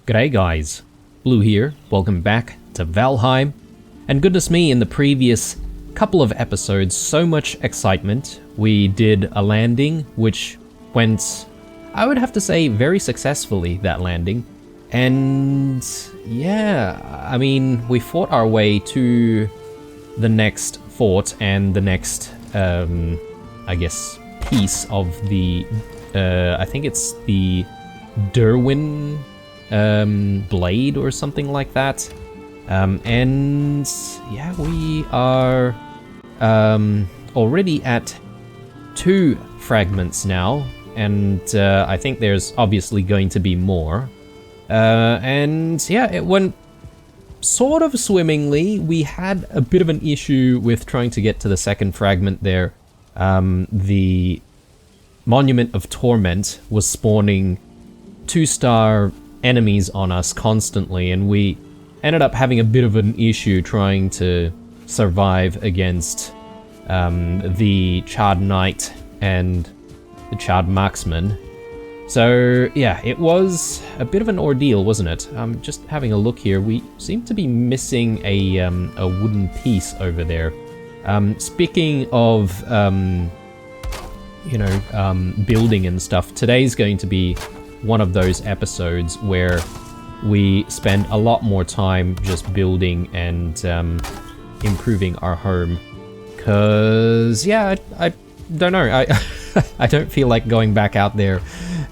G'day guys, Blue here, welcome back to Valheim, and goodness me, in the previous couple of episodes, so much excitement. We did a landing, which went, I would have to say, very successfully, that landing. And yeah, I mean, we fought our way to the next fort and the next, I guess, piece of the, I think it's the Derwin blade or something like that. And yeah, we are already at 2 fragments now, and I think there's obviously going to be more. And yeah, it went sort of swimmingly. We had a bit of an issue with trying to get to the second fragment there. The Monument of Torment was spawning 2-star enemies on us constantly, and we ended up having a bit of an issue trying to survive against the Charred Knight and the Charred Marksman. So yeah, it was a bit of an ordeal, wasn't it? Just having a look here, we seem to be missing a wooden piece over there. Speaking of building and stuff, today's going to be one of those episodes where we spend a lot more time just building and improving our home. Cause yeah, I don't know, I don't feel like going back out there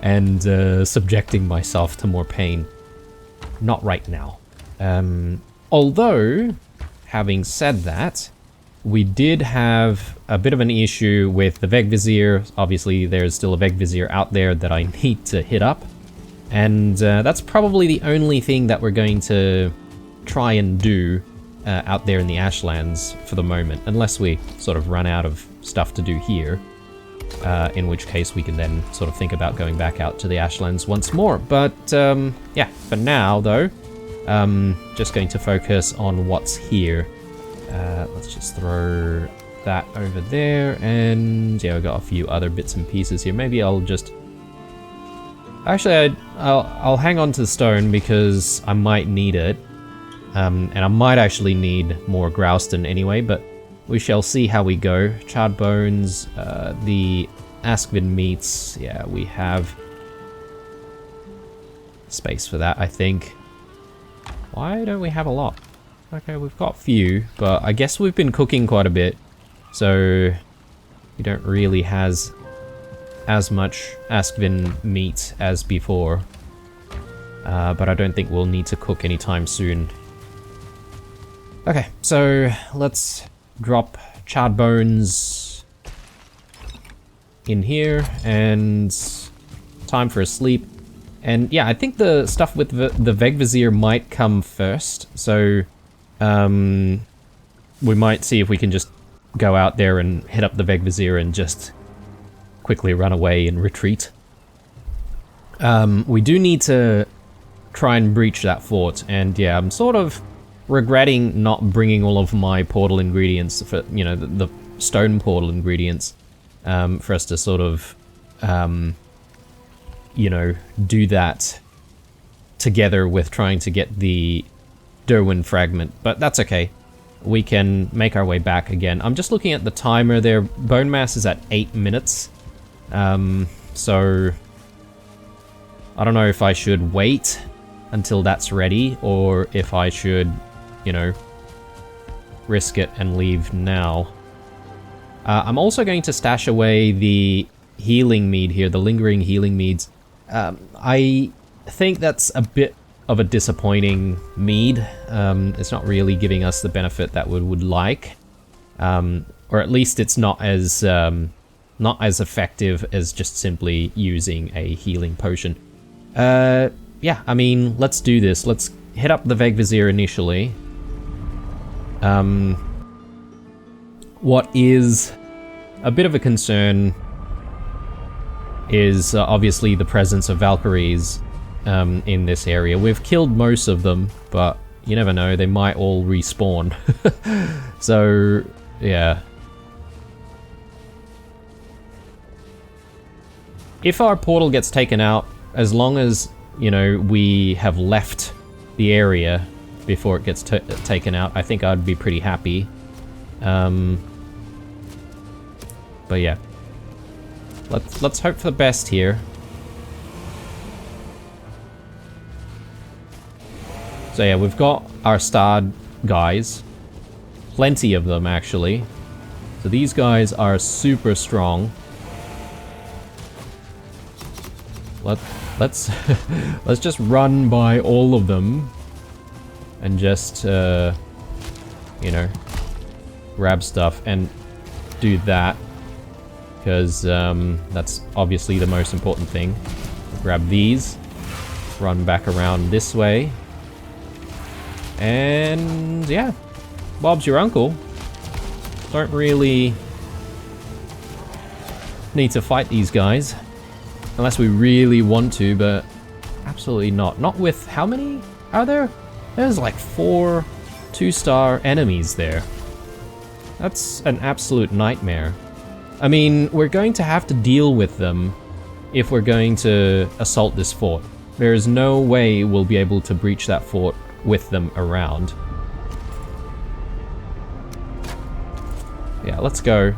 and subjecting myself to more pain. Not right now. Although, having said that, we did have a bit of an issue with the Vegvizier. Obviously, there's still a Vegvizier out there that I need to hit up. And that's probably the only thing that we're going to try and do out there in the Ashlands for the moment. Unless we sort of run out of stuff to do here. In which case we can then sort of think about going back out to the Ashlands once more. But yeah, for now though, just going to focus on what's here. Let's just throw that over there, and yeah, we've got a few other bits and pieces here. Maybe I'll just... Actually, I'll hang on to the stone because I might need it. And I might actually need more Grouston anyway, but we shall see how we go. Charred bones, the Askvin meats, yeah, we have space for that, I think. Why don't we have a lot? Okay, we've got a few, but I guess we've been cooking quite a bit, so we don't really has as much Askvin meat as before. But I don't think we'll need to cook anytime soon. Okay, so let's drop charred bones in here, and time for a sleep. And yeah, I think the stuff with the Vegvizier might come first, so we might see if we can just go out there and hit up the Vegvizier and just quickly run away and retreat. We do need to try and breach that fort, and yeah, I'm sort of regretting not bringing all of my portal ingredients for, you know, the stone portal ingredients, for us to sort of, you know, do that together with trying to get the Derwin fragment, but that's okay. We can make our way back again. I'm just looking at the timer there. Bone mass is at 8 minutes. So I don't know if I should wait until that's ready, or if I should, you know, risk it and leave now. I'm also going to stash away the healing mead here, the lingering healing meads. I think that's a bit of a disappointing mead. It's not really giving us the benefit that we would like, or at least it's not as effective as just simply using a healing potion. Yeah, I mean, let's do this. Let's hit up the Vegvizier initially. What is a bit of a concern is obviously the presence of Valkyries in this area. We've killed most of them, but you never know, they might all respawn. So, yeah. If our portal gets taken out, as long as you know, we have left the area before it gets taken out, I think I'd be pretty happy. But yeah, let's hope for the best here. So yeah, we've got our starred guys, plenty of them actually. So these guys are super strong. Let's let's just run by all of them and just you know, grab stuff and do that, because that's obviously the most important thing. Grab these, run back around this way, and yeah, Bob's your uncle. Don't really need to fight these guys unless we really want to, but absolutely not. Not with, how many are there? There's like 4 2-star enemies there. That's an absolute nightmare. I mean, we're going to have to deal with them if we're going to assault this fort. There is no way we'll be able to breach that fort with them around. Yeah, let's go.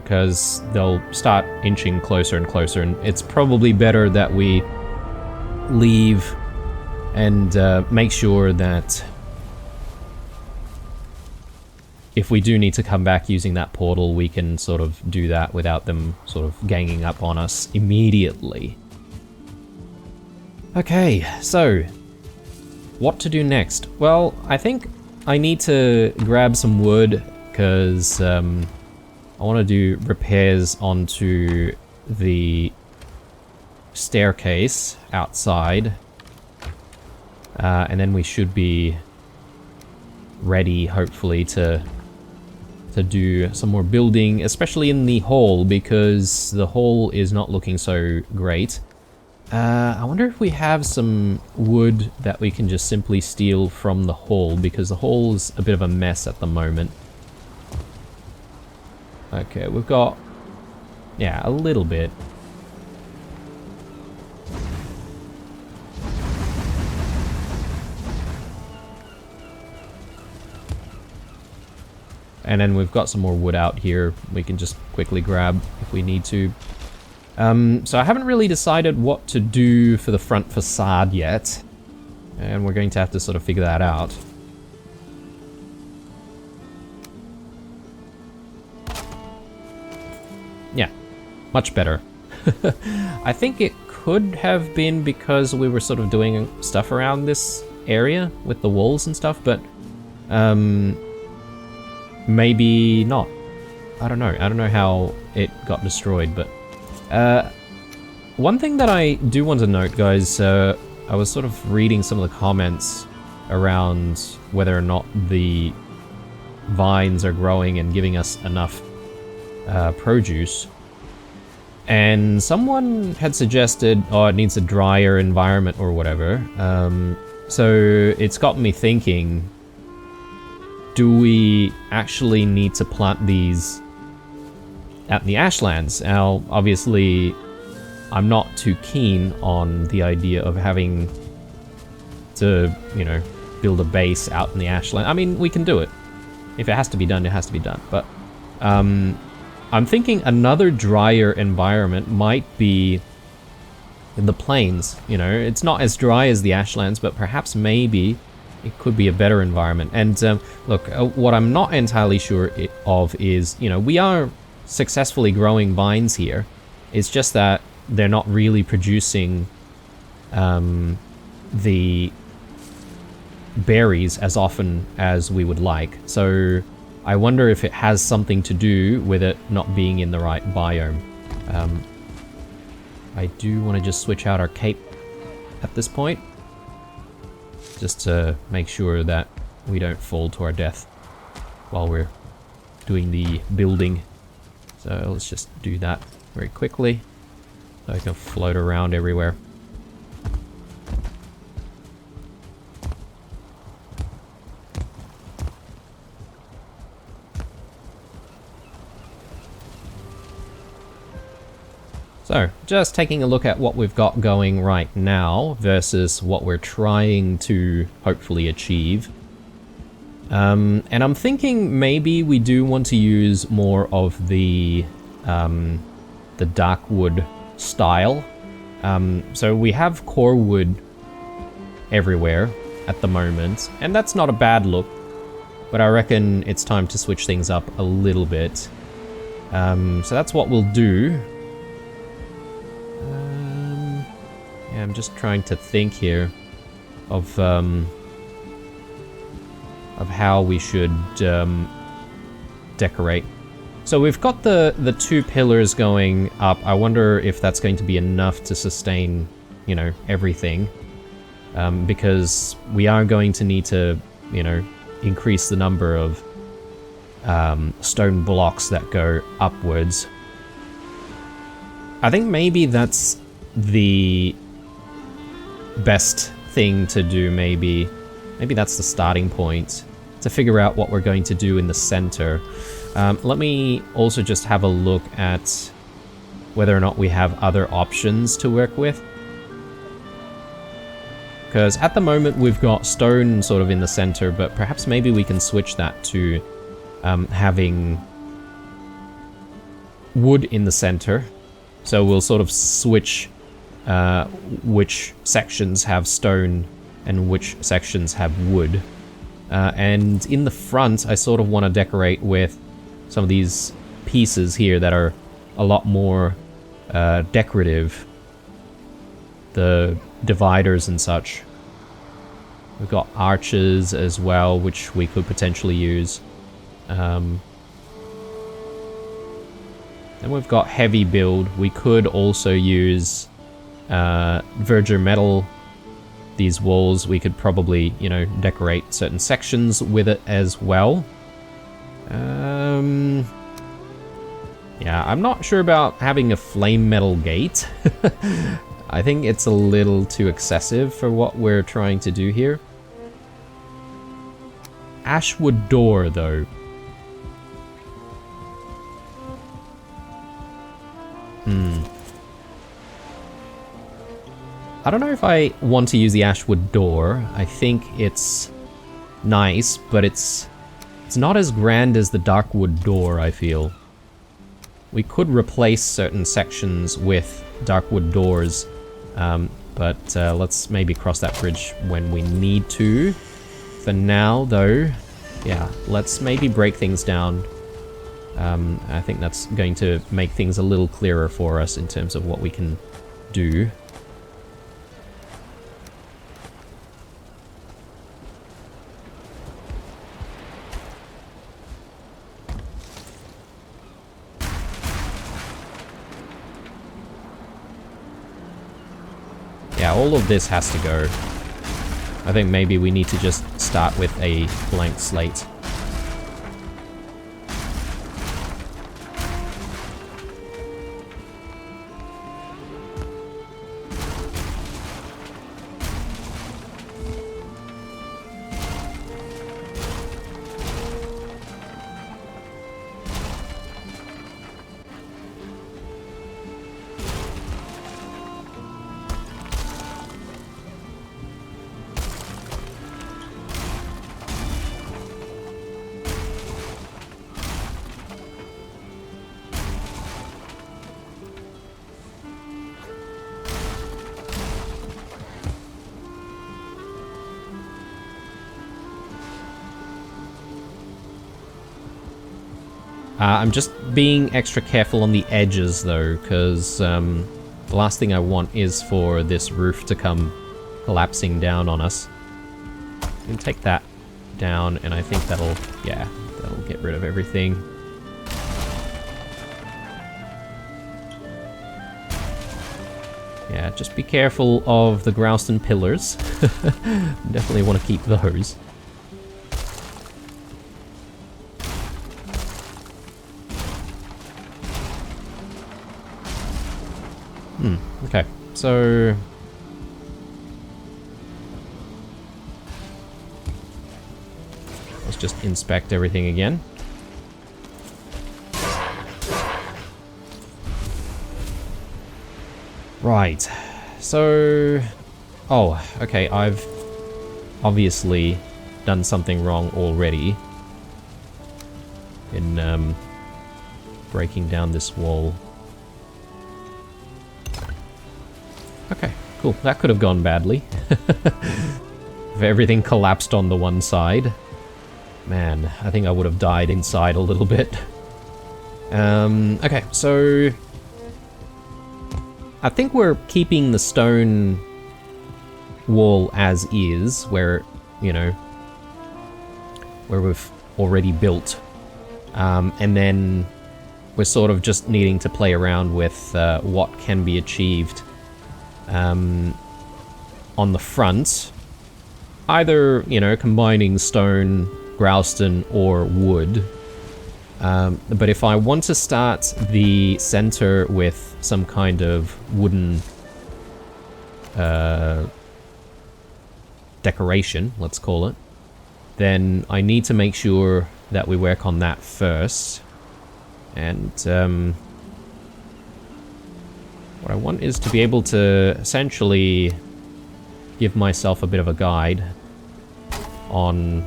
Because they'll start inching closer and closer, and it's probably better that we leave and make sure that if we do need to come back using that portal, we can sort of do that without them sort of ganging up on us immediately. Okay, so what to do next? Well, I think I need to grab some wood because I want to do repairs onto the staircase outside, and then we should be ready, hopefully, to do some more building, especially in the hall, because the hall is not looking so great. I wonder if we have some wood that we can just simply steal from the hall, because the hall's a bit of a mess at the moment. Okay, we've got, yeah, a little bit. And then we've got some more wood out here we can just quickly grab if we need to. So I haven't really decided what to do for the front facade yet, and we're going to have to sort of figure that out. Yeah, much better. I think it could have been because we were sort of doing stuff around this area with the walls and stuff, but maybe not. I don't know. I don't know how it got destroyed, but one thing that I do want to note, guys, I was sort of reading some of the comments around whether or not the vines are growing and giving us enough produce. And someone had suggested, oh, it needs a drier environment or whatever. So it's got me thinking, do we actually need to plant these at the Ashlands? Now, obviously, I'm not too keen on the idea of having to, you know, build a base out in the Ashlands. I mean, we can do it. If it has to be done, it has to be done. But I'm thinking another drier environment might be in the plains. You know, it's not as dry as the Ashlands, but perhaps maybe it could be a better environment. And look, what I'm not entirely sure of is, you know, we are successfully growing vines here. It's just that they're not really producing the berries as often as we would like. So I wonder if it has something to do with it not being in the right biome. I do want to just switch out our cape at this point, just to make sure that we don't fall to our death while we're doing the building. So let's just do that very quickly so I can float around everywhere. So, just taking a look at what we've got going right now versus what we're trying to hopefully achieve. And I'm thinking maybe we do want to use more of the dark wood style. So we have core wood everywhere at the moment, and that's not a bad look, but I reckon it's time to switch things up a little bit. So that's what we'll do. Yeah, I'm just trying to think here of how we should decorate. So we've got the two pillars going up. I wonder if that's going to be enough to sustain, you know, everything. Because we are going to need to, you know, increase the number of stone blocks that go upwards. I think maybe that's the best thing to do, maybe that's the starting point to figure out what we're going to do in the center. Let me also just have a look at whether or not we have other options to work with. Because at the moment we've got stone sort of in the center, but perhaps maybe we can switch that to having wood in the center. So we'll sort of switch which sections have stone and which sections have wood. And in the front, I sort of want to decorate with some of these pieces here that are a lot more decorative. The dividers and such. We've got arches as well, which we could potentially use. Then we've got heavy build. We could also use verdure metal. These walls, we could probably, you know, decorate certain sections with it as well. Yeah, I'm not sure about having a flame metal gate. I think it's a little too excessive for what we're trying to do here. Ashwood door, though. I don't know if I want to use the Ashwood door. I think it's nice, but it's not as grand as the Darkwood door, I feel. We could replace certain sections with Darkwood doors, but let's maybe cross that bridge when we need to. For now, though, yeah, let's maybe break things down. I think that's going to make things a little clearer for us in terms of what we can do. Yeah, all of this has to go. I think maybe we need to just start with a blank slate. I'm just being extra careful on the edges, though, because the last thing I want is for this roof to come collapsing down on us. We can take that down, and I think that'll, yeah, that'll get rid of everything. Yeah, just be careful of the Grouston pillars. Definitely want to keep those. Okay, so let's just inspect everything again. Right. So... Oh, okay, I've obviously done something wrong already in breaking down this wall. Okay, cool. That could have gone badly. If everything collapsed on the one side. Man, I think I would have died inside a little bit. Okay, so... I think we're keeping the stone wall as is, where, you know, where we've already built. And then we're sort of just needing to play around with what can be achieved on the front. Either, you know, combining stone, growstone, or wood. But if I want to start the center with some kind of wooden decoration, let's call it, then I need to make sure that we work on that first. And what I want is to be able to essentially give myself a bit of a guide on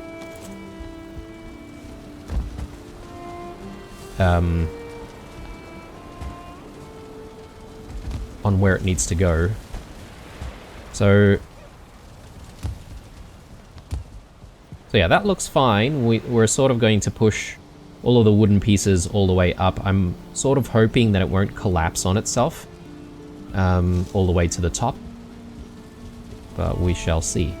where it needs to go. So yeah, that looks fine. We're sort of going to push all of the wooden pieces all the way up. I'm sort of hoping that it won't collapse on itself all the way to the top, but we shall see.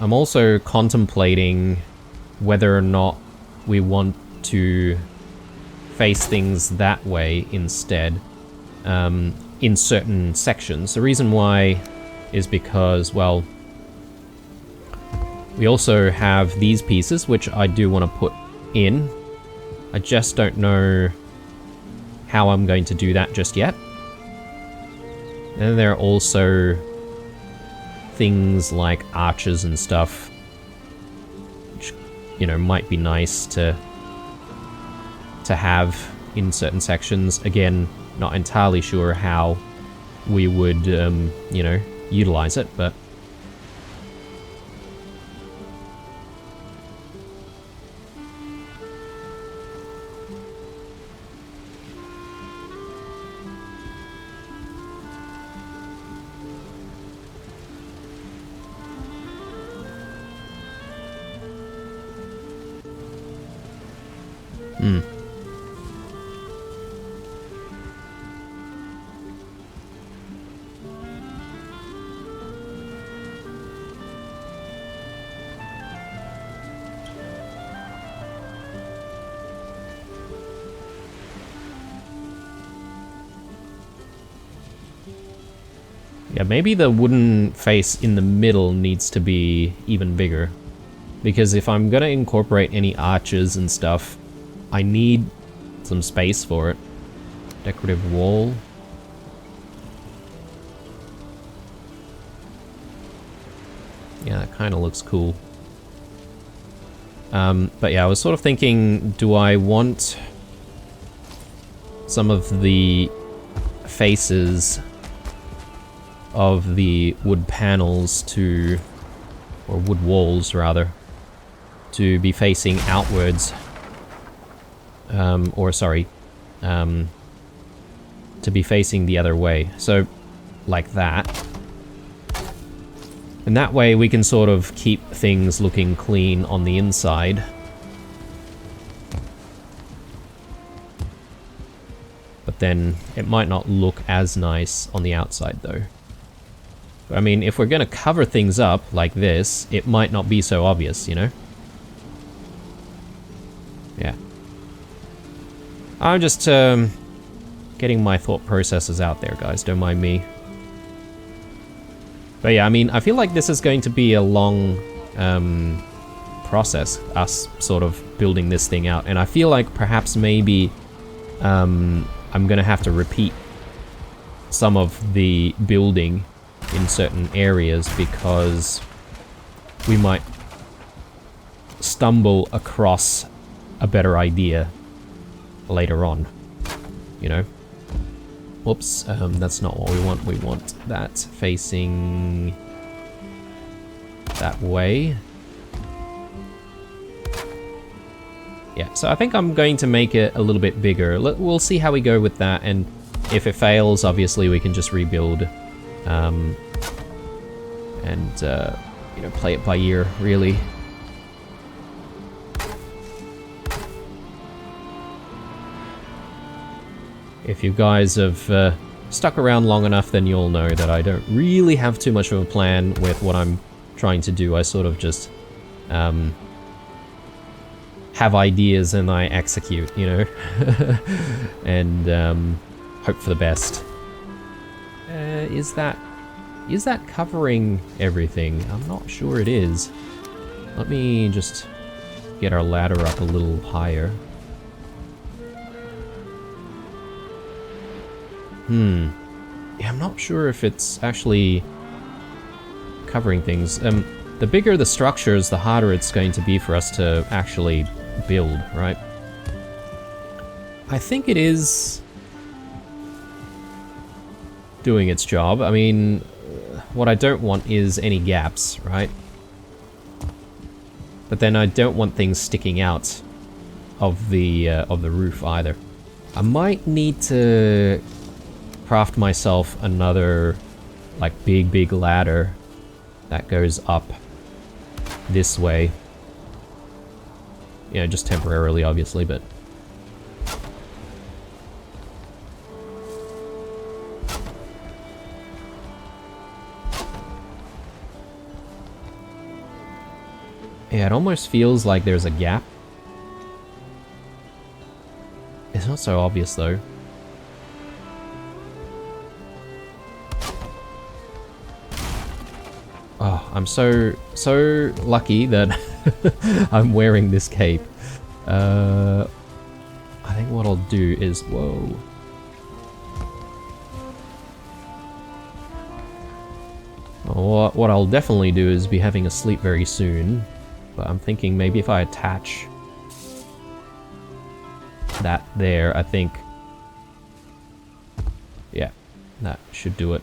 I'm also contemplating whether or not we want to face things that way instead, in certain sections. The reason why is because, well, we also have these pieces, which I do want to put in. I just don't know how I'm going to do that just yet. And there are also things like arches and stuff, which, you know, might be nice to have in certain sections. Again, not entirely sure how we would, you know, utilize it, but yeah, maybe the wooden face in the middle needs to be even bigger. Because if I'm gonna incorporate any arches and stuff, I need some space for it. Decorative wall. Yeah, that kind of looks cool. But yeah, I was sort of thinking, do I want some of the faces of the wood panels to, or wood walls rather, to be facing outwards, or sorry, to be facing the other way, so like that. And that way we can sort of keep things looking clean on the inside. But then it might not look as nice on the outside though. I mean, if we're gonna cover things up like this, it might not be so obvious, you know? Yeah. I'm just, getting my thought processes out there, guys, don't mind me. But yeah, I mean, I feel like this is going to be a long, process, us sort of building this thing out, and I feel like perhaps maybe, I'm gonna have to repeat some of the building in certain areas because we might stumble across a better idea later on, you know? Whoops, that's not what we want. We want that facing that way. Yeah, so I think I'm going to make it a little bit bigger. We'll see how we go with that, and if it fails, obviously we can just rebuild. You know, play it by ear, really. If you guys have stuck around long enough, then you'll know that I don't really have too much of a plan with what I'm trying to do. I sort of just have ideas and I execute, you know, and hope for the best. Is that covering everything? I'm not sure it is. Let me just get our ladder up a little higher. Yeah, I'm not sure if it's actually covering things. The bigger the structures, the harder it's going to be for us to actually build, right? I think it is doing its job. I mean, what I don't want is any gaps, right? But then I don't want things sticking out of the roof either. I might need to craft myself another, like, big ladder that goes up this way. You know, just temporarily, obviously, but... yeah, it almost feels like there's a gap. It's not so obvious, though. Oh, I'm so lucky that I'm wearing this cape. I think what I'll do is... whoa. What I'll definitely do is be having a sleep very soon. But I'm thinking maybe if I attach that there, I think... yeah, that should do it.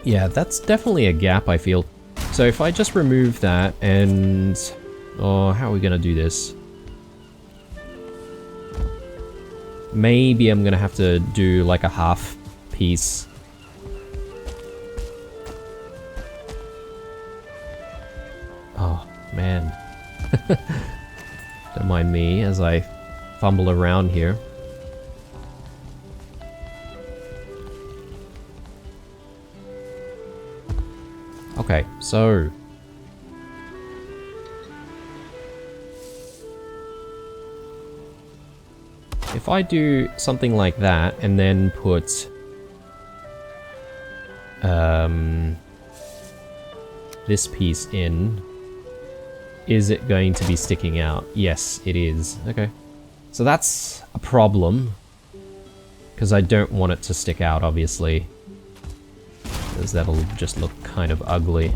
Yeah, that's definitely a gap, I feel. So if I just remove that and... oh, how are we gonna do this? Maybe I'm gonna have to do like a half piece. Oh, man. Don't mind me as I fumble around here. Okay, so... if I do something like that and then put... this piece in, is it going to be sticking out? Yes, it is. Okay. So that's a problem, because I don't want it to stick out, obviously. Because that'll just look kind of ugly.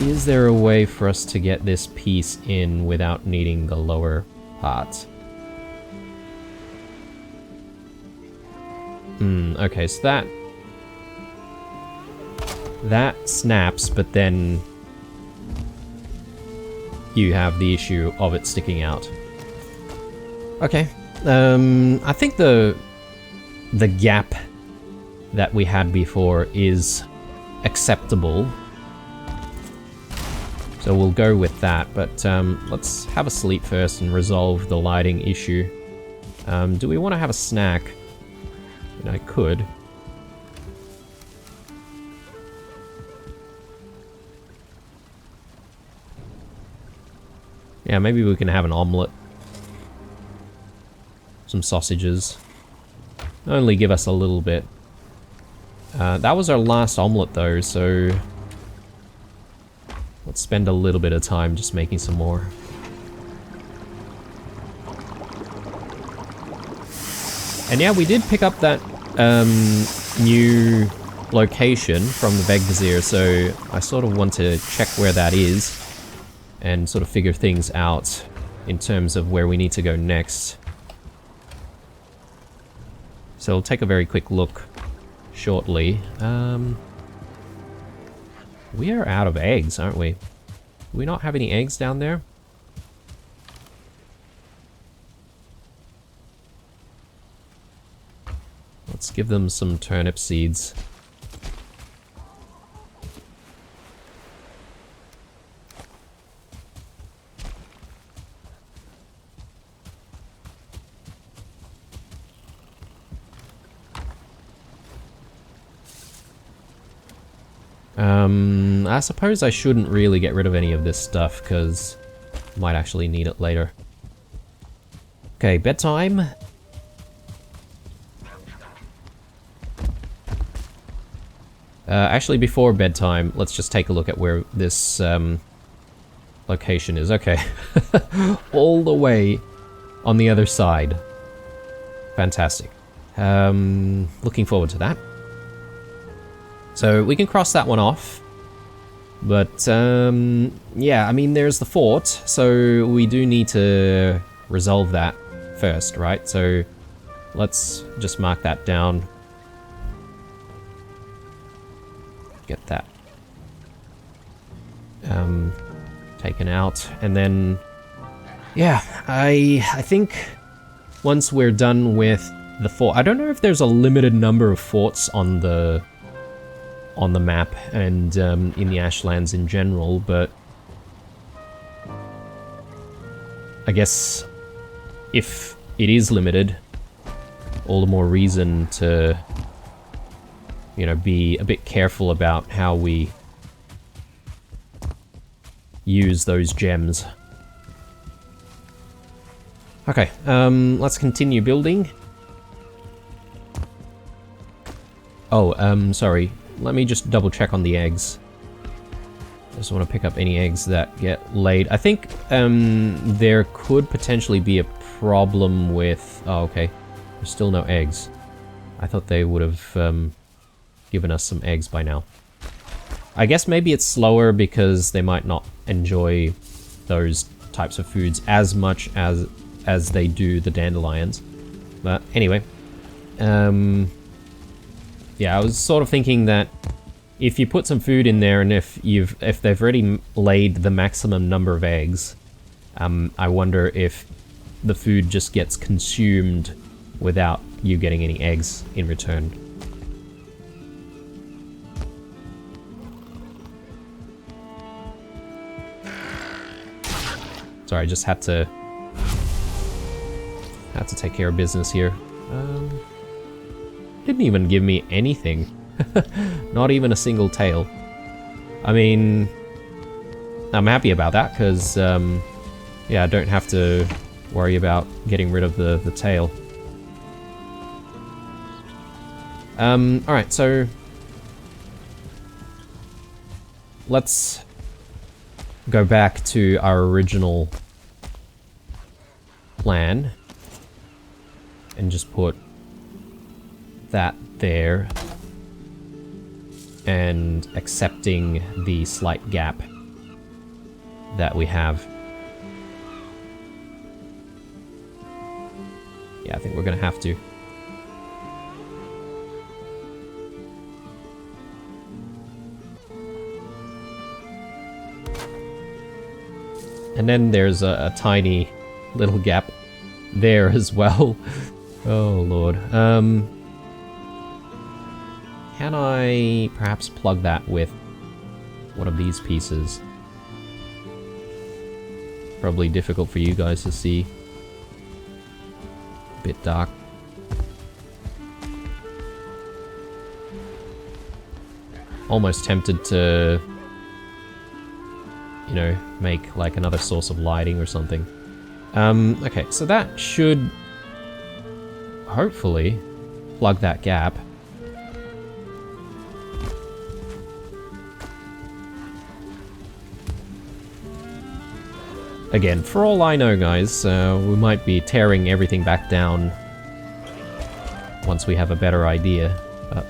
Is there a way for us to get this piece in without needing the lower part? Okay, so that snaps, but then you have the issue of it sticking out. Okay, I think the gap that we had before is acceptable. So we'll go with that, but let's have a sleep first and resolve the lighting issue. Do we want to have a snack? I could. Yeah, maybe we can have an omelette. Some sausages. Only give us a little bit. That was our last omelette though, so... let's spend a little bit of time just making some more. And yeah, we did pick up that new location from the Vegvizier, so I sort of want to check where that is and sort of figure things out in terms of where we need to go next. So we'll take a very quick look shortly. We are out of eggs, aren't we? Do we not have any eggs down there? Let's give them some turnip seeds. I suppose I shouldn't really get rid of any of this stuff, because I might actually need it later. Okay, bedtime. Actually, before bedtime, let's just take a look at where this location is. Okay. All the way on the other side. Fantastic. Looking forward to that. So we can cross that one off. But, yeah, I mean, there's the fort, so we do need to resolve that first, right? So let's just mark that down. Get that taken out, and then, yeah, I think once we're done with the fort, I don't know if there's a limited number of forts on the map and in the Ashlands in general, but I guess if it is limited, all the more reason to, you know, be a bit careful about how we use those gems. Okay, let's continue building. Oh, sorry. Let me just double check on the eggs. Just want to pick up any eggs that get laid. I think there could potentially be a problem with... Oh, okay. There's still no eggs. I thought they would have given us some eggs by now. I guess maybe it's slower because they might not enjoy those types of foods as much as they do the dandelions. But anyway. Yeah, I was sort of thinking that if you put some food in there and if they've already laid the maximum number of eggs, I wonder if the food just gets consumed without you getting any eggs in return. Sorry, I just had to take care of business here. Didn't even give me anything. Not even a single tail. I mean, I'm happy about that because, yeah, I don't have to worry about getting rid of the tail. Alright, so let's go back to our original plan and just put that there and accepting the slight gap that we have. Yeah, I think we're gonna have to. And then there's a tiny little gap there as well. Oh lord. Can I perhaps plug that with one of these pieces? Probably difficult for you guys to see. A bit dark. Almost tempted to, you know, make like another source of lighting or something. Okay, so that should hopefully plug that gap. Again, for all I know, guys, we might be tearing everything back down once we have a better idea. But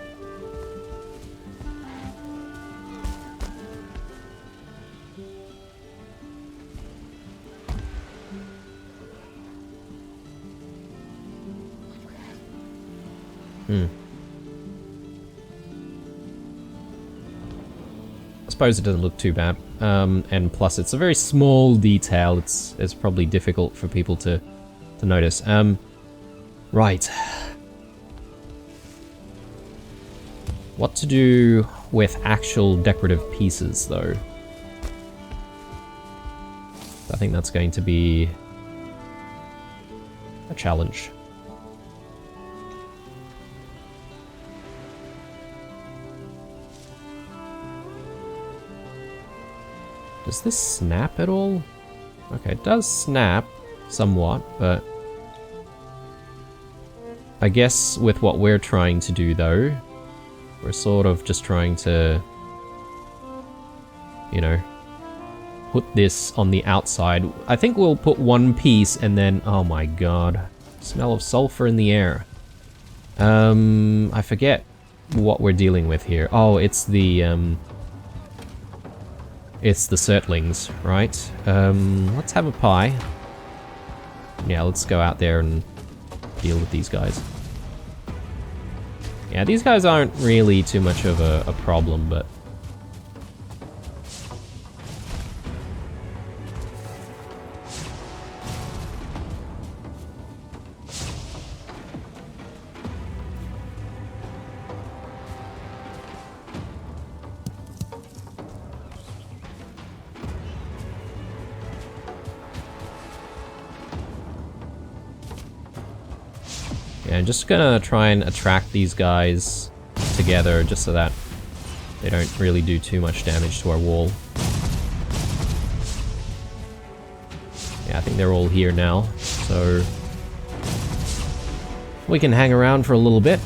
I suppose it doesn't look too bad. And plus, it's a very small detail. It's probably difficult for people to notice. Right. What to do with actual decorative pieces, though? I think that's going to be a challenge. Does this snap at all? Okay, it does snap somewhat, but I guess with what we're trying to do, though, we're sort of just trying to, you know, put this on the outside. I think we'll put one piece and then, oh my god, smell of sulfur in the air. I forget what we're dealing with here. Oh, it's the Surtlings, right? Let's have a pie. Yeah, let's go out there and deal with these guys. Yeah, these guys aren't really too much of a problem, but... yeah, I'm just gonna try and attract these guys together just so that they don't really do too much damage to our wall. Yeah, I think they're all here now, so we can hang around for a little bit.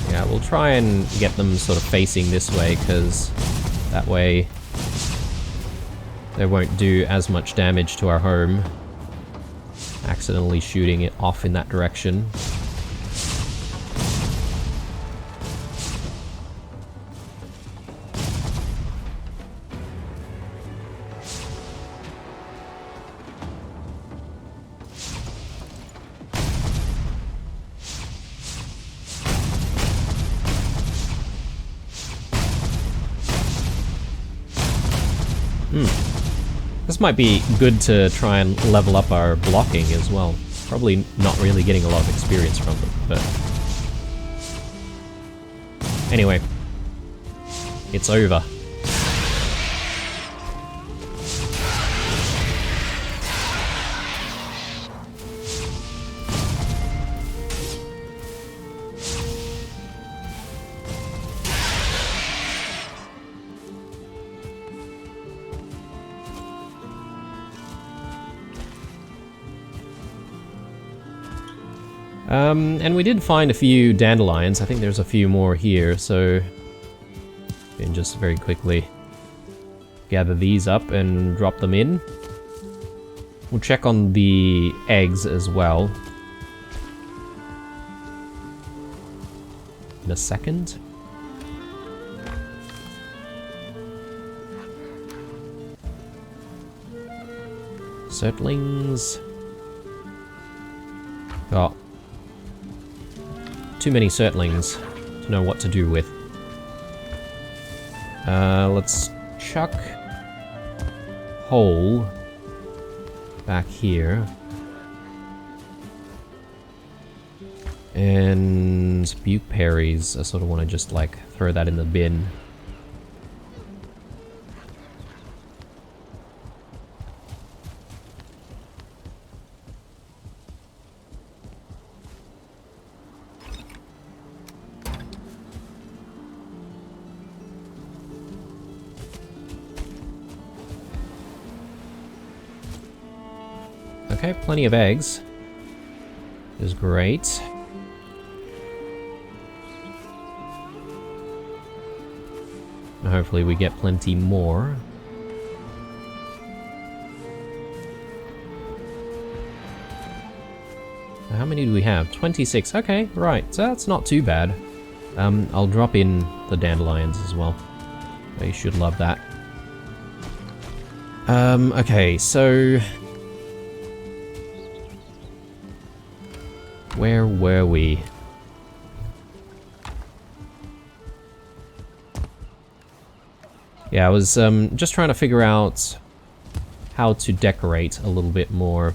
Yeah, we'll try and get them sort of facing this way, because that way they won't do as much damage to our home, accidentally shooting it off in that direction. This might be good to try and level up our blocking as well. Probably not really getting a lot of experience from them, but... Anyway. It's over. And we did find a few dandelions. I think there's a few more here, so we can just very quickly gather these up and drop them in. We'll check on the eggs as well in a second. Surtlings. Oh. Too many Surtlings to know what to do with. Let's chuck hole back here. And bukeberries, I sort of want to just like throw that in the bin. Okay, plenty of eggs. Is great. Hopefully we get plenty more. How many do we have? 26. Okay, right. So that's not too bad. I'll drop in the dandelions as well. They should love that. Okay, so... where were we? Yeah, I was just trying to figure out how to decorate a little bit more.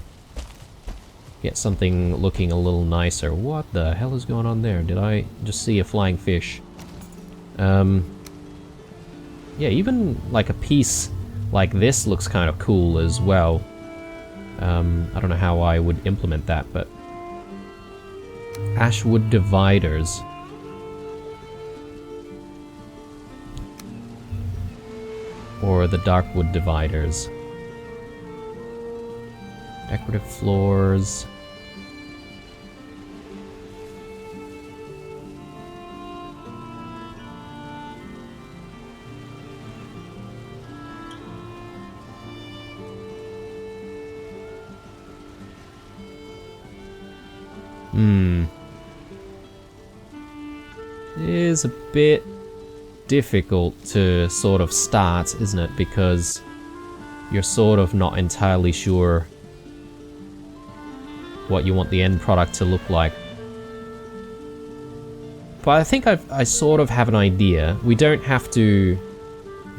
Get something looking a little nicer. What the hell is going on there? Did I just see a flying fish? Yeah, even like a piece like this looks kind of cool as well. I don't know how I would implement that, but... Ashwood dividers. Or the darkwood dividers. Decorative floors. It is a bit difficult to sort of start, isn't it? Because you're sort of not entirely sure what you want the end product to look like. But I think I sort of have an idea. We don't have to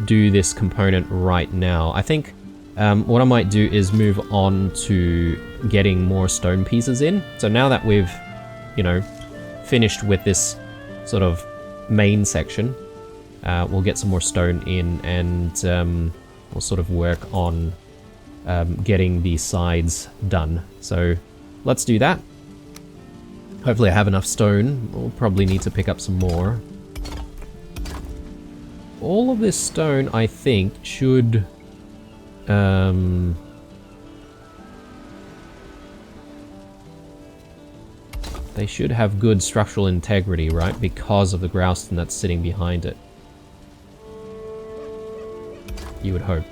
do this component right now. I think what I might do is move on to getting more stone pieces in. So now that we've, you know, finished with this sort of main section, we'll get some more stone in, and we'll sort of work on getting the sides done. So let's do that. Hopefully I have enough stone. We'll probably need to pick up some more. All of this stone, I think, should... they should have good structural integrity, right? Because of the grouston that's sitting behind it. You would hope.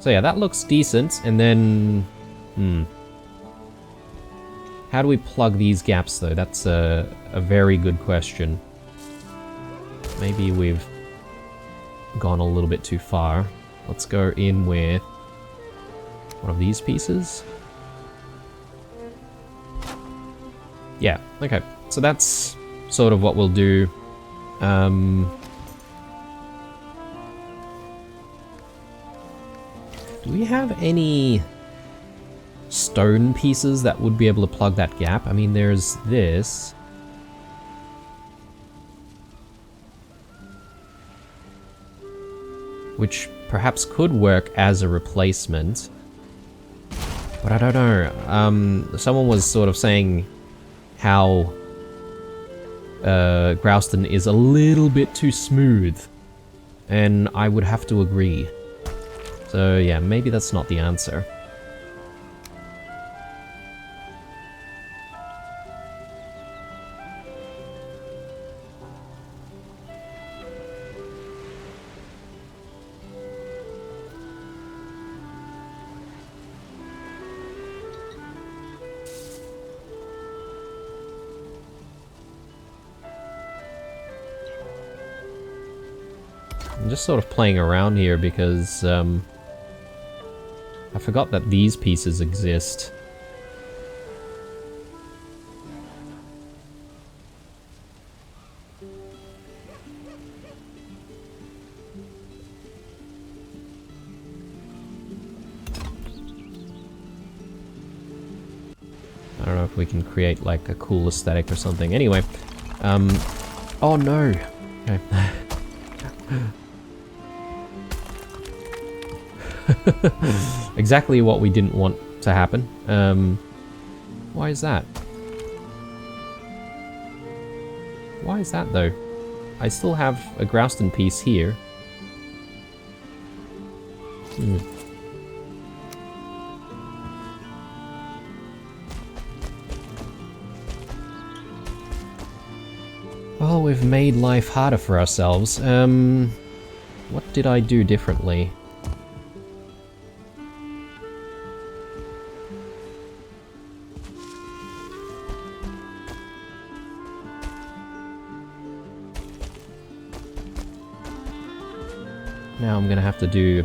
So yeah, that looks decent, and then... How do we plug these gaps, though? That's a very good question. Maybe we've gone a little bit too far. Let's go in with one of these pieces. Yeah, okay. So that's sort of what we'll do. Do we have any stone pieces that would be able to plug that gap? I mean, there's this. Which perhaps could work as a replacement. But I don't know. Someone was sort of saying how grouston is a little bit too smooth. And I would have to agree. So yeah, maybe that's not the answer. I'm just sort of playing around here because I forgot that these pieces exist. I don't know if we can create like a cool aesthetic or something. Anyway, oh no. Okay. Exactly what we didn't want to happen. Why is that? Why is that though? I still have a grouston piece here. Well, we've made life harder for ourselves. What did I do differently? Now I'm gonna have to do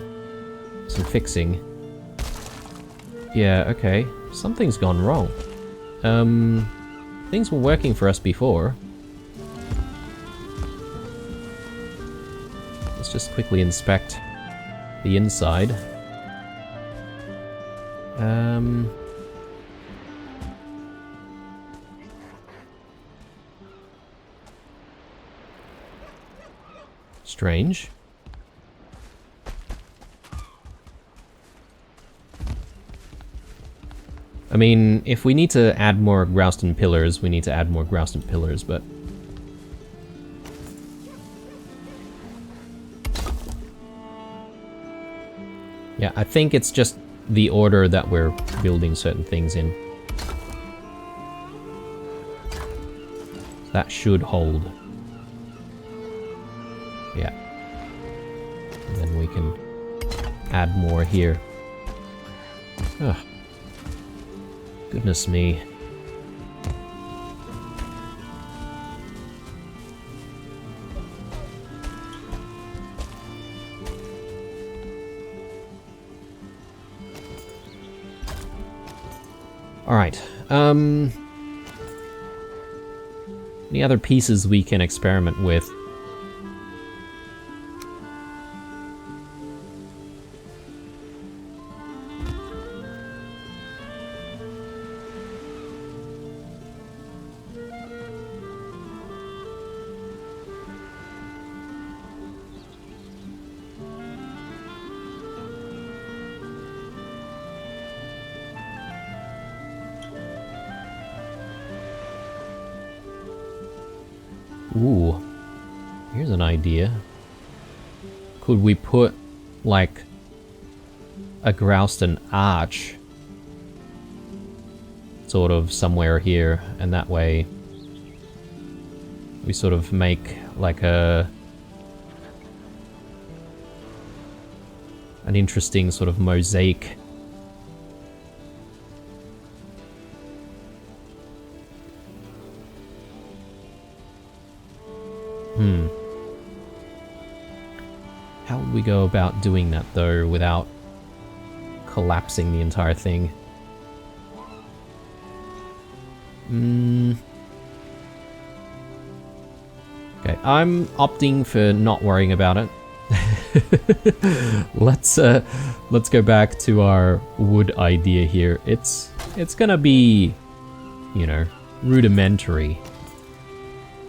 some fixing. Yeah, okay. Something's gone wrong. Things were working for us before. Let's just quickly inspect the inside. Strange. I mean, if we need to add more Grouston pillars, we need to add more Grouston pillars, but... yeah, I think it's just the order that we're building certain things in. That should hold. Yeah. And then we can add more here. Ugh. Goodness me. Alright, any other pieces we can experiment with? Ooh, here's an idea. Could we put, like, a Grouston arch sort of somewhere here, and that way we sort of make, like, an interesting sort of mosaic. How would we go about doing that, though, without collapsing the entire thing? Okay, I'm opting for not worrying about it. Let's go back to our wood idea here. It's gonna be, you know, rudimentary,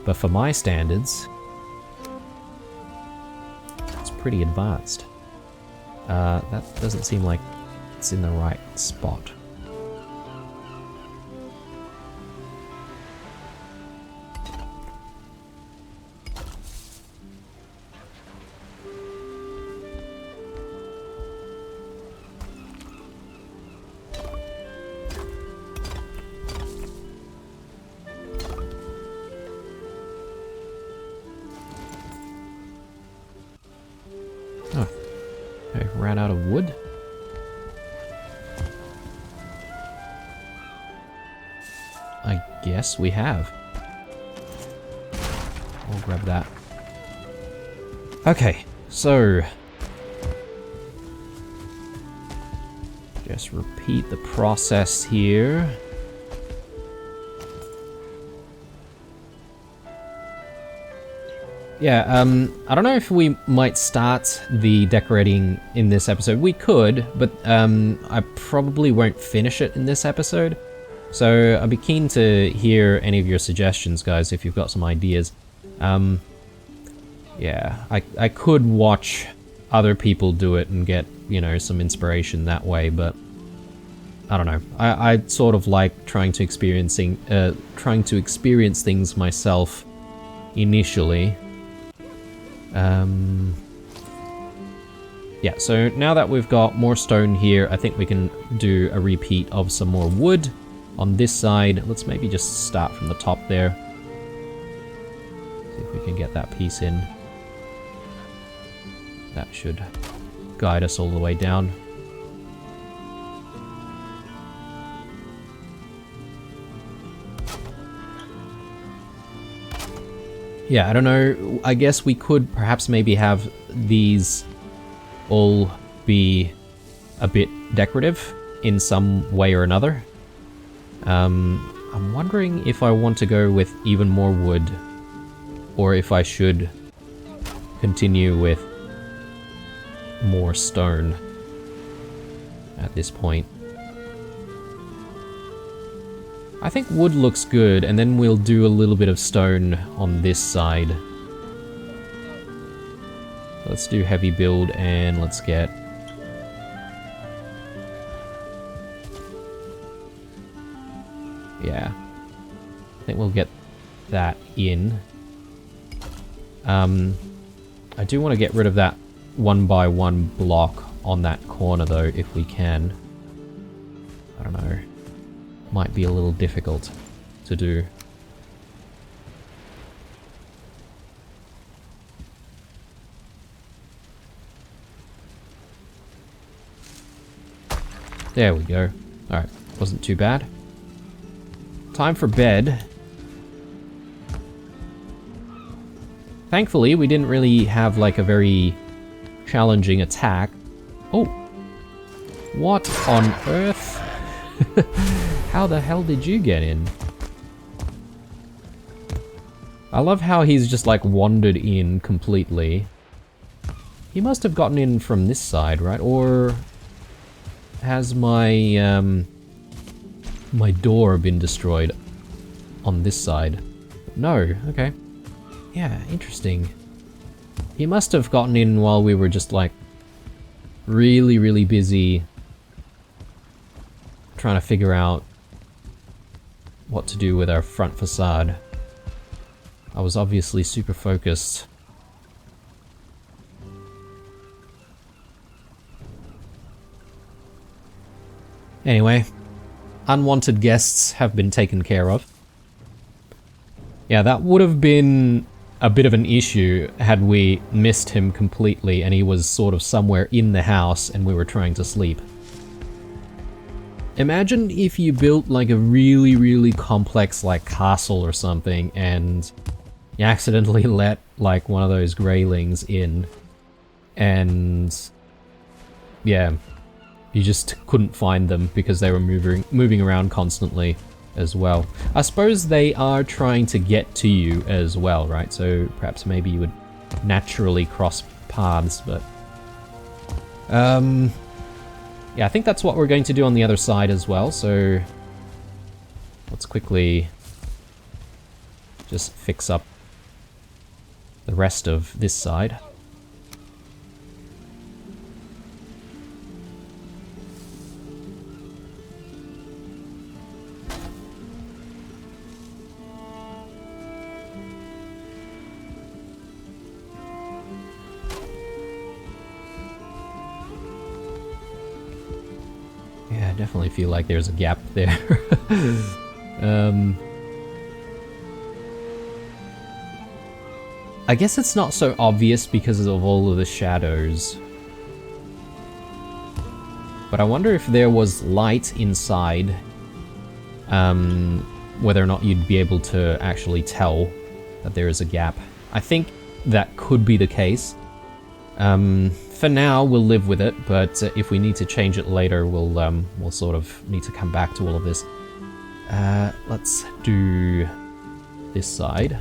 but for my standards, pretty advanced. That doesn't seem like it's in the right spot. Ran out of wood. I guess we have. I'll grab that. Okay, so just repeat the process here. Yeah, I don't know if we might start the decorating in this episode. We could, but I probably won't finish it in this episode. So I'd be keen to hear any of your suggestions, guys, if you've got some ideas. Yeah, I could watch other people do it and get, you know, some inspiration that way, but I don't know. I sort of like trying to experience things myself initially. Yeah, so now that we've got more stone here, I think we can do a repeat of some more wood on this side. Let's maybe just start from the top there. See if we can get that piece in. That should guide us all the way down. Yeah, I don't know. I guess we could perhaps maybe have these all be a bit decorative in some way or another. I'm wondering if I want to go with even more wood, or if I should continue with more stone at this point. I think wood looks good, and then we'll do a little bit of stone on this side. Let's do heavy build, and let's get... yeah. I think we'll get that in. I do want to get rid of that 1x1 block on that corner, though, if we can. I don't know. Might be a little difficult to do. There we go. Alright, wasn't too bad. Time for bed. Thankfully, we didn't really have like a very challenging attack. Oh! What on earth? How the hell did you get in? I love how he's just like wandered in completely. He must have gotten in from this side, right? Or has my my door been destroyed on this side? No, okay. Yeah, interesting. He must have gotten in while we were just like really, really busy trying to figure out what to do with our front facade. I was obviously super focused. Anyway, unwanted guests have been taken care of. Yeah, that would have been a bit of an issue had we missed him completely and he was sort of somewhere in the house and we were trying to sleep. Imagine if you built like a really, really complex like castle or something and you accidentally let like one of those greylings in and yeah, you just couldn't find them because they were moving around constantly as well. I suppose they are trying to get to you as well, right? So perhaps maybe you would naturally cross paths, but yeah, I think that's what we're going to do on the other side as well, so let's quickly just fix up the rest of this side. Yeah, I definitely feel like there's a gap there. I guess it's not so obvious because of all of the shadows. But I wonder if there was light inside, whether or not you'd be able to actually tell that there is a gap. I think that could be the case. For now, we'll live with it, but if we need to change it later, we'll sort of need to come back to all of this. Let's do this side.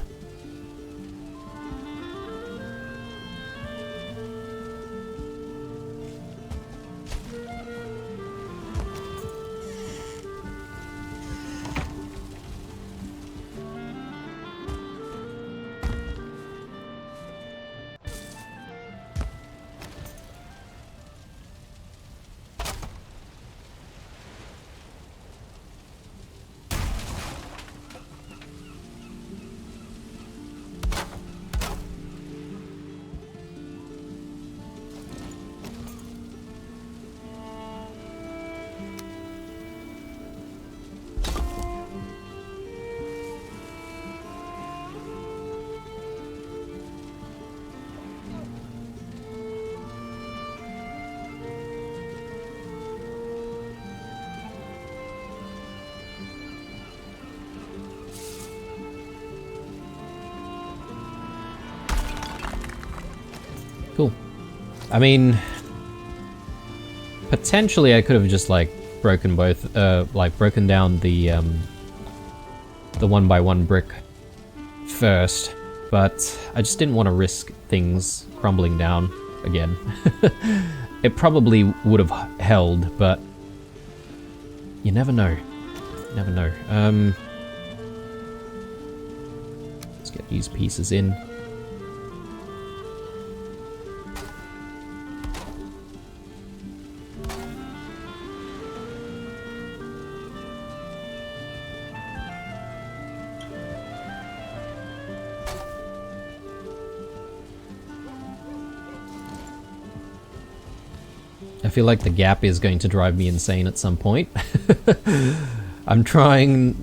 Cool. I mean, potentially I could have just like broken both, broken down the 1x1 brick first, but I just didn't want to risk things crumbling down again. It probably would have held, but you never know. Never know. Let's get these pieces in. I feel like the gap is going to drive me insane at some point. I'm trying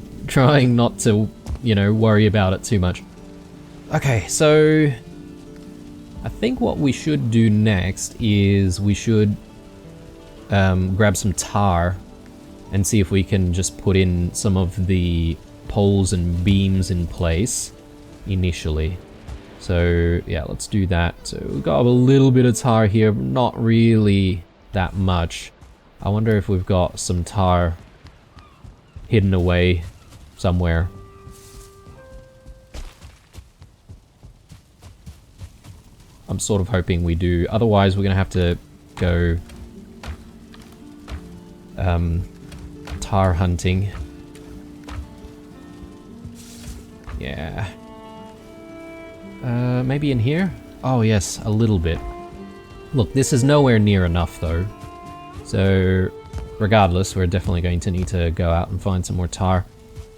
not to, you know, worry about it too much. Okay, so I think what we should do next is we should grab some tar and see if we can just put in some of the poles and beams in place initially. So yeah, let's do that. So we've got a little bit of tar here, but not really that much. I wonder if we've got some tar hidden away somewhere. I'm sort of hoping we do. Otherwise, we're gonna have to go tar hunting. Yeah. Maybe in here? Oh yes, a little bit. Look, this is nowhere near enough though. So, regardless, we're definitely going to need to go out and find some more tar.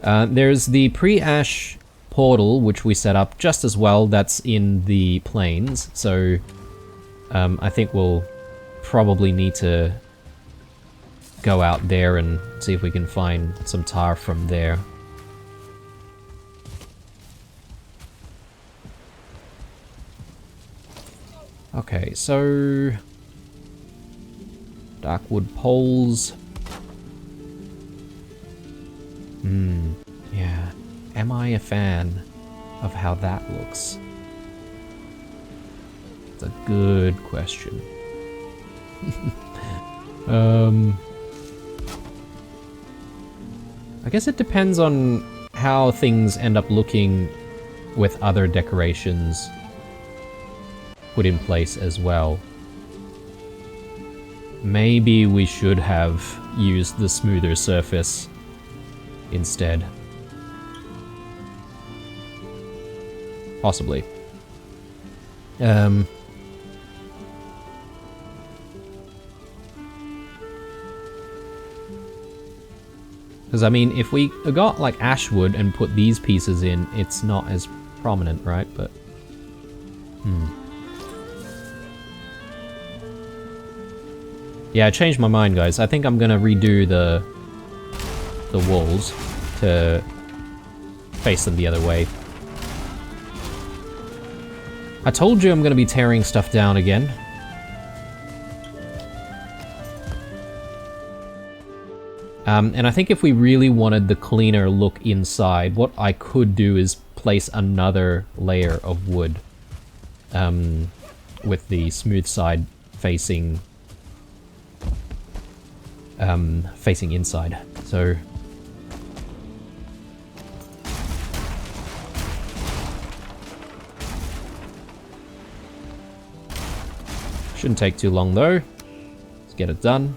There's the pre-ash portal, which we set up just as well. That's in the plains. So, I think we'll probably need to go out there and see if we can find some tar from there. Okay, so dark wood poles. Yeah. Am I a fan of how that looks? It's a good question. I guess it depends on how things end up looking with other decorations put in place as well. Maybe we should have used the smoother surface instead. Possibly. Because I mean, if we got like ash wood and put these pieces in, it's not as prominent, right? But yeah, I changed my mind, guys. I think I'm gonna redo the walls to face them the other way. I told you I'm gonna be tearing stuff down again. And I think if we really wanted the cleaner look inside, what I could do is place another layer of wood with the smooth side facing inside. So shouldn't take too long though. Let's get it done.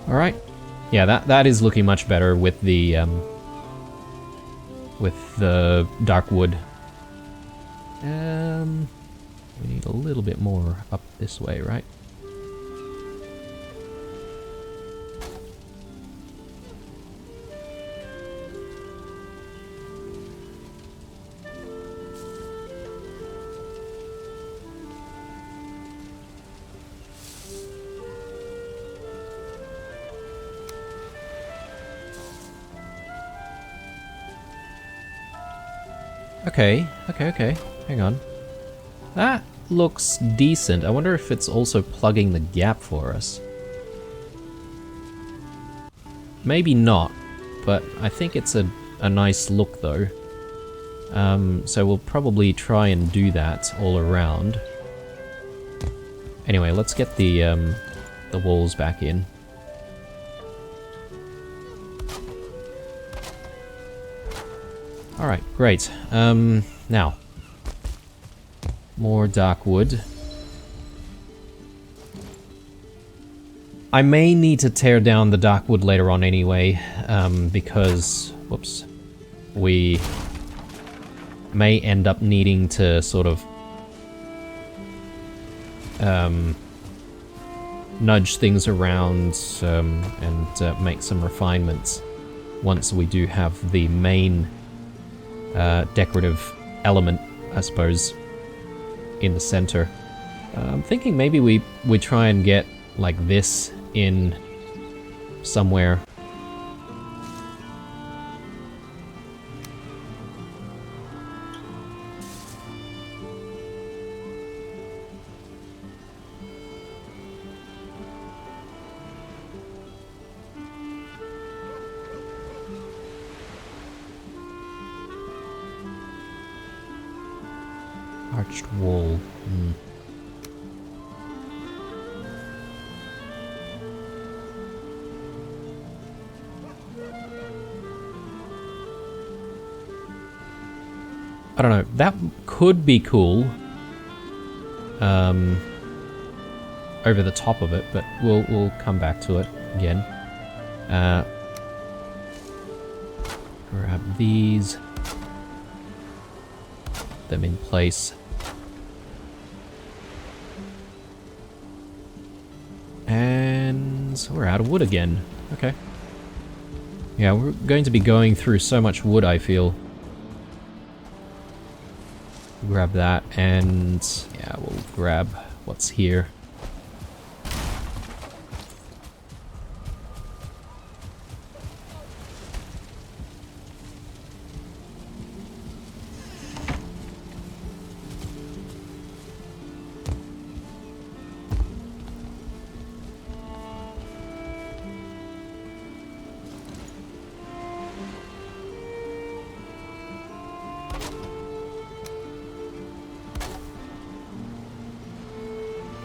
Alright. Yeah, that is looking much better with the dark wood. We need a little bit more up this way, right? Okay, okay. Hang on. That looks decent. I wonder if it's also plugging the gap for us. Maybe not, but I think it's a nice look though. So we'll probably try and do that all around. Anyway, let's get the walls back in. Alright, great. Now. More dark wood. I may need to tear down the dark wood later on anyway, because, whoops, we may end up needing to sort of nudge things around and make some refinements once we do have the main decorative element, I suppose, in the center. I'm thinking maybe we try and get like this in somewhere. Arched wall. I don't know. That could be cool. Over the top of it, but we'll come back to it again. Grab these. Them in place. And we're out of wood again. Okay. Yeah, we're going to be going through so much wood, I feel. Grab that, and yeah, we'll grab what's here.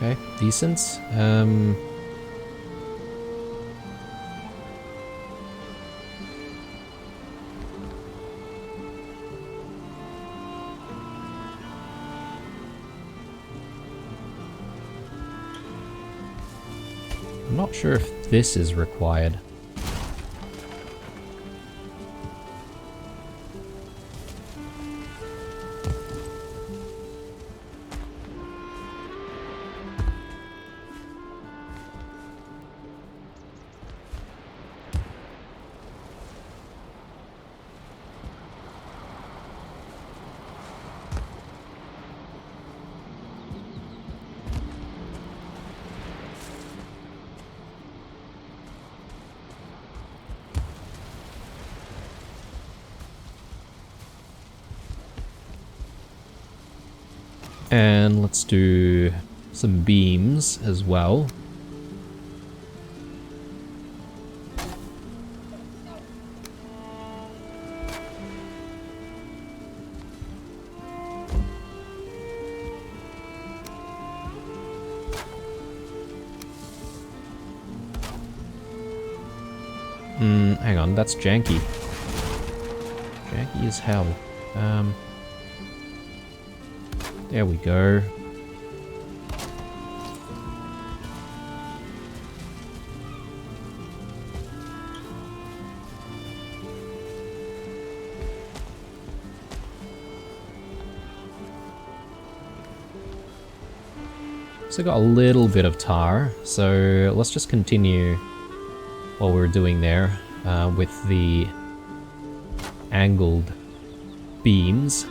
Okay, decent. I'm not sure if this is required. And let's do some beams as well. Hang on, that's janky. Janky as hell. There we go. So got a little bit of tar, so let's just continue what we're doing there with the angled beams.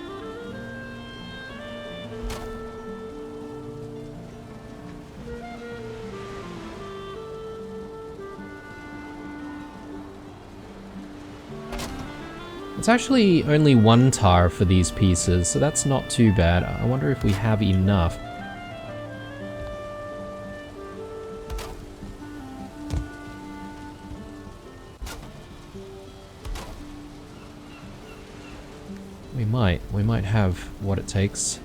It's actually only 1 tar for these pieces, so that's not too bad. I wonder if we have enough. We might have what it takes.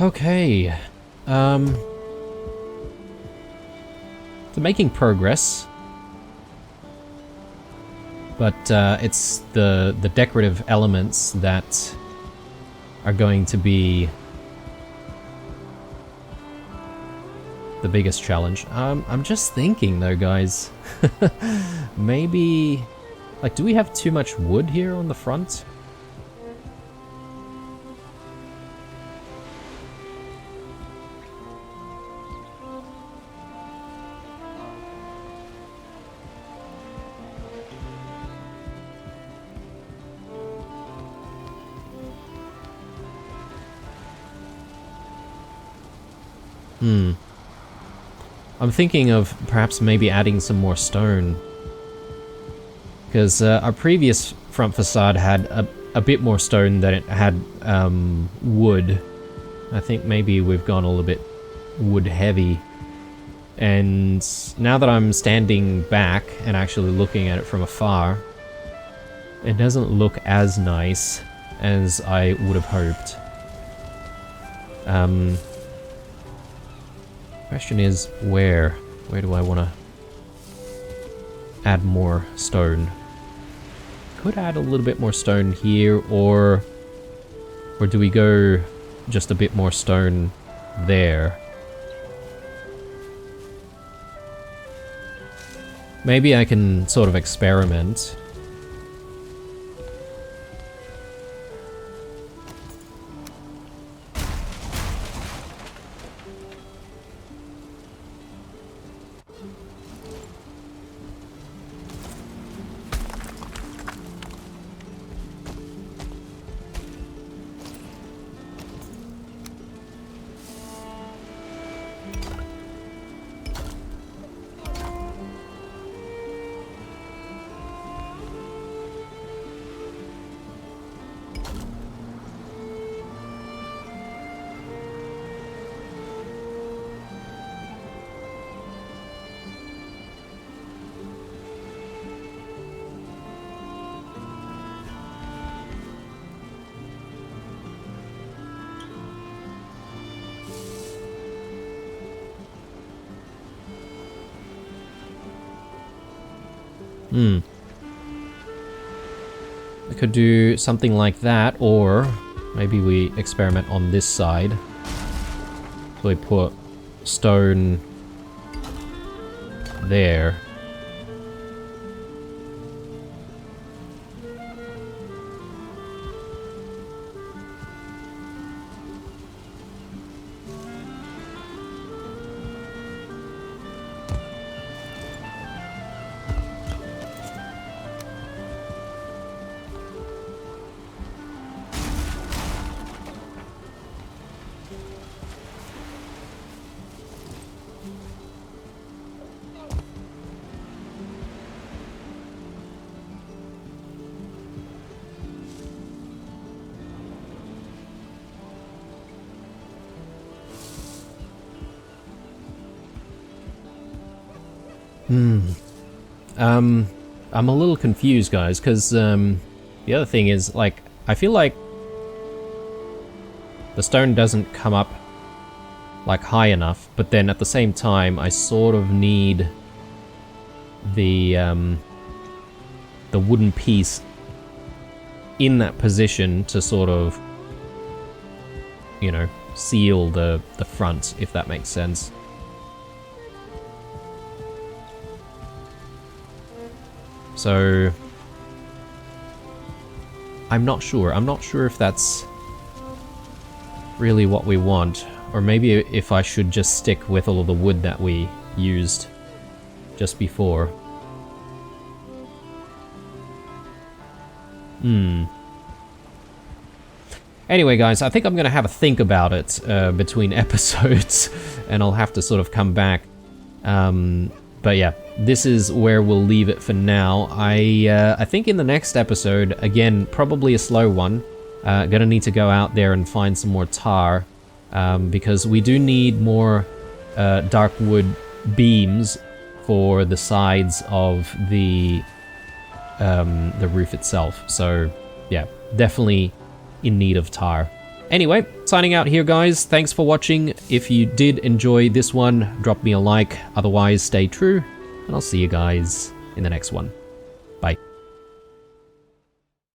Okay, so making progress, but it's the decorative elements that are going to be the biggest challenge. I'm just thinking though, guys, maybe, like, do we have too much wood here on the front? I'm thinking of perhaps maybe adding some more stone. Because our previous front facade had a bit more stone than it had wood. I think maybe we've gone a little bit wood heavy. And now that I'm standing back and actually looking at it from afar, it doesn't look as nice as I would have hoped. Question is, where do I want to add more stone? Could add a little bit more stone here, or do we go just a bit more stone there? Maybe I can sort of experiment. I could do something like that, or maybe we experiment on this side. So we put stone there. I'm a little confused, guys, because the other thing is, like, I feel like the stone doesn't come up, like, high enough, but then at the same time, I sort of need the wooden piece in that position to sort of, you know, seal the front, if that makes sense. So I'm not sure if that's really what we want, or maybe if I should just stick with all of the wood that we used just before. Anyway, guys, I think I'm going to have a think about it between episodes, and I'll have to sort of come back. But yeah, this is where we'll leave it for now. I think in the next episode, again, probably a slow one, gonna need to go out there and find some more tar, because we do need more dark wood beams for the sides of the roof itself. So yeah, definitely in need of tar. Anyway, signing out here, guys. Thanks for watching. If you did enjoy this one, drop me a like. Otherwise, stay true, and I'll see you guys in the next one.